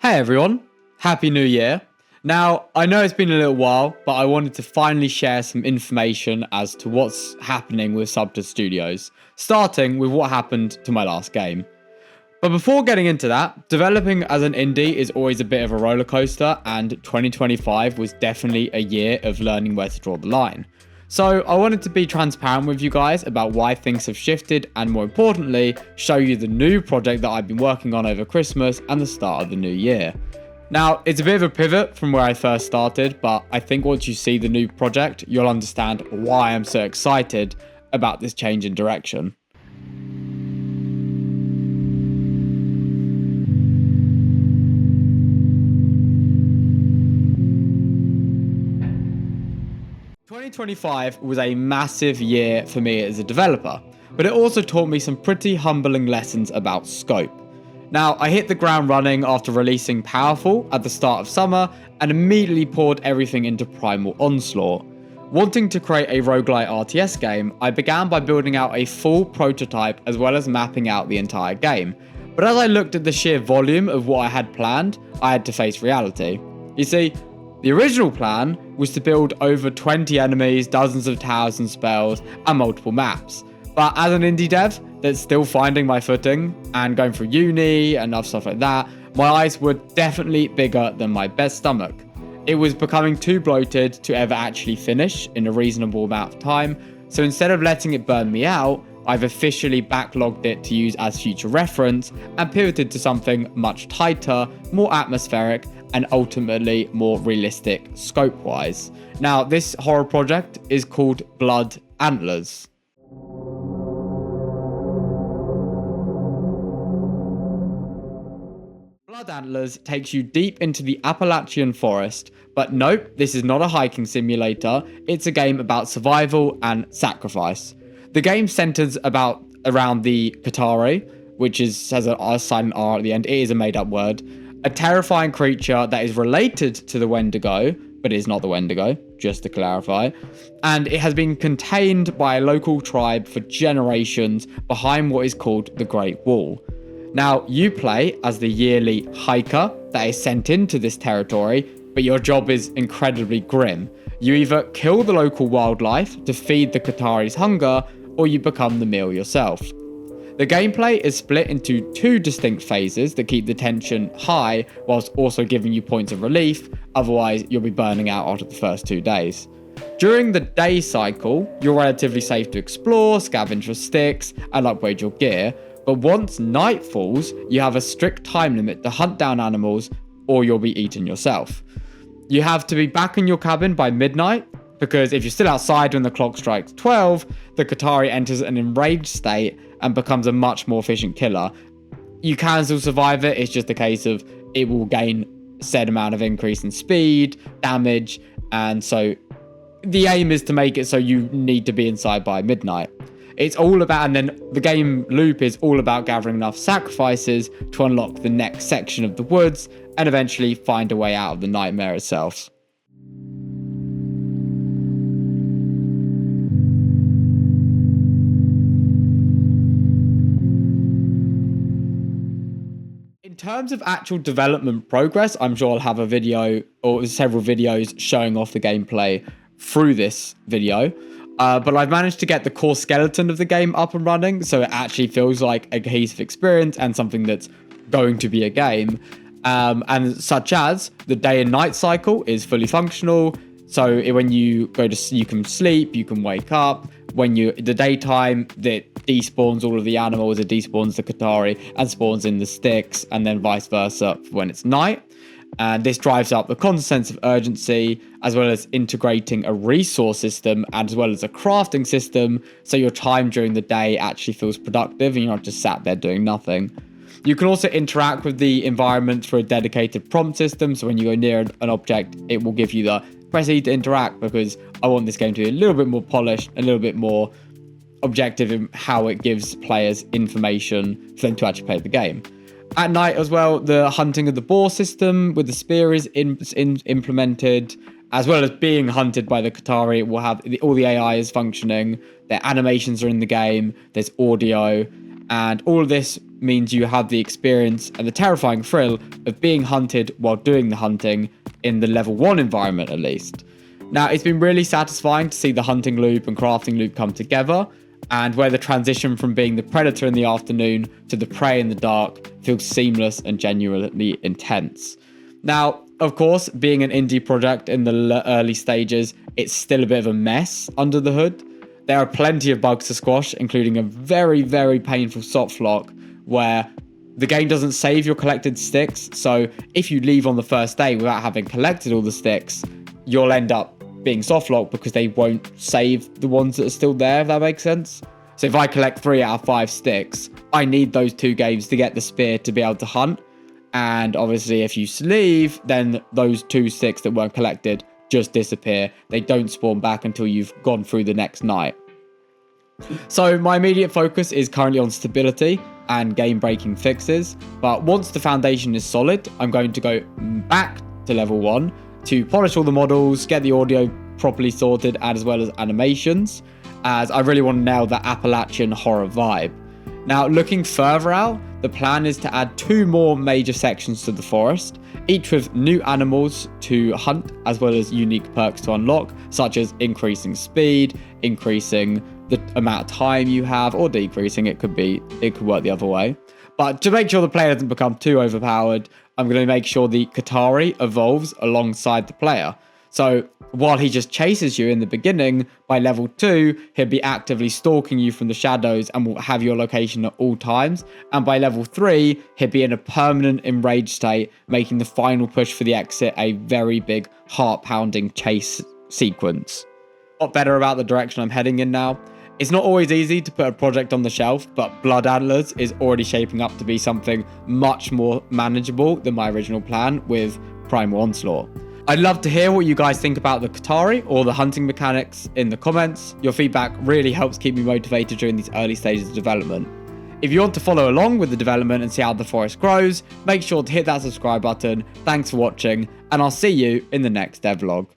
Hey everyone, Happy New Year. Now, I know it's been a little while, but I wanted to finally share some information as to what's happening with Subta Studios, starting with what happened to my last game. But before getting into that, developing as an indie is always a bit of a roller coaster, and 2025 was definitely a year of learning where to draw the line. So I wanted to be transparent with you guys about why things have shifted and, more importantly, show you the new project that I've been working on over Christmas and the start of the new year. Now, it's a bit of a pivot from where I first started, but I think once you see the new project, you'll understand why I'm so excited about this change in direction. Twenty 2025 was a massive year for me as a developer, but it also taught me some pretty humbling lessons about scope. Now, I hit the ground running after releasing Powerful at the start of summer and immediately poured everything into Primal Onslaught. Wanting to create a roguelite RTS game, I began by building out a full prototype as well as mapping out the entire game. But as I looked at the sheer volume of what I had planned, I had to face reality. You see, the original plan was to build over 20 enemies, dozens of towers and spells, and multiple maps. But as an indie dev that's still finding my footing and going through uni and other stuff like that, my eyes were definitely bigger than my best stomach. It was becoming too bloated to ever actually finish in a reasonable amount of time, so instead of letting it burn me out, I've officially backlogged it to use as future reference and pivoted to something much tighter, more atmospheric, and ultimately more realistic scope-wise. Now, this horror project is called Blood Antlers. Blood Antlers takes you deep into the Appalachian forest, but nope, this is not a hiking simulator, it's a game about survival and sacrifice. The game centers around the Qatari, which has a silent R at the end, it is a made-up word, a terrifying creature that is related to the Wendigo, but is not the Wendigo, just to clarify, and it has been contained by a local tribe for generations behind what is called the Great Wall. Now, you play as the yearly hiker that is sent into this territory, but your job is incredibly grim. You either kill the local wildlife to feed the Qatari's hunger, or you become the meal yourself. The gameplay is split into two distinct phases that keep the tension high whilst also giving you points of relief, otherwise you'll be burning out after the first 2 days. During the day cycle, you're relatively safe to explore, scavenge for sticks, and upgrade your gear, but once night falls, you have a strict time limit to hunt down animals or you'll be eaten yourself. You have to be back in your cabin by midnight, because if you're still outside when the clock strikes 12, the Qatari enters an enraged state and becomes a much more efficient killer. You can still survive it, it's just a case of it will gain a set amount of increase in speed, damage, and so the aim is to make it so you need to be inside by midnight. It's all about, and then the game loop is all about gathering enough sacrifices to unlock the next section of the woods and eventually find a way out of the nightmare itself. In terms of actual development progress, I'm sure I'll have a video or several videos showing off the gameplay through this video. But I've managed to get the core skeleton of the game up and running, so it actually feels like a cohesive experience and something that's going to be a game. And such as the day and night cycle is fully functional. So when you go to, you can sleep, you can wake up. When you the daytime, that despawns all of the animals, it despawns the Qatari and spawns in the sticks, and then vice versa when it's night. And this drives up the constant sense of urgency, as well as integrating a resource system, as well as a crafting system, so your time during the day actually feels productive and you're not just sat there doing nothing. You can also interact with the environment through a dedicated prompt system, so when you go near an object, it will give you the press E to interact, because I want this game to be a little bit more polished, a little bit more objective in how it gives players information for them to actually play the game. At night as well, the hunting of the boar system with the spear is implemented, as well as being hunted by the Qatari. It will have all the AI is functioning, their animations are in the game, there's audio, and all of this means you have the experience and the terrifying thrill of being hunted while doing the hunting in the level 1 environment at least. Now, it's been really satisfying to see the hunting loop and crafting loop come together, and where the transition from being the predator in the afternoon to the prey in the dark feels seamless and genuinely intense. Now, of course, being an indie project in the early stages, it's still a bit of a mess under the hood. There are plenty of bugs to squash, including a very, very painful soft lock where the game doesn't save your collected sticks. So if you leave on the first day without having collected all the sticks, you'll end up being soft locked because they won't save the ones that are still there, if that makes sense. So if I collect 3 out of 5 sticks, I need those 2 games to get the spear to be able to hunt. And obviously if you leave, then those 2 sticks that weren't collected just disappear. They don't spawn back until you've gone through the next night. So my immediate focus is currently on stability and game-breaking fixes, but once the foundation is solid, I'm going to go back to level 1 to polish all the models, get the audio properly sorted, as well as animations, as I really want to nail that Appalachian horror vibe. Now, looking further out, the plan is to add 2 more major sections to the forest, each with new animals to hunt, as well as unique perks to unlock, such as increasing speed, increasing the amount of time you have, or decreasing. It could work the other way. But to make sure the player doesn't become too overpowered, I'm going to make sure the Qatari evolves alongside the player. So while he just chases you in the beginning, by level 2, he'll be actively stalking you from the shadows and will have your location at all times. And by level 3, he'll be in a permanent enraged state, making the final push for the exit a very big heart-pounding chase sequence. A lot better about the direction I'm heading in now. It's not always easy to put a project on the shelf, but Blood Antlers is already shaping up to be something much more manageable than my original plan with Primal Onslaught. I'd love to hear what you guys think about the Qatari or the hunting mechanics in the comments. Your feedback really helps keep me motivated during these early stages of development. If you want to follow along with the development and see how the forest grows, make sure to hit that subscribe button. Thanks for watching, and I'll see you in the next devlog.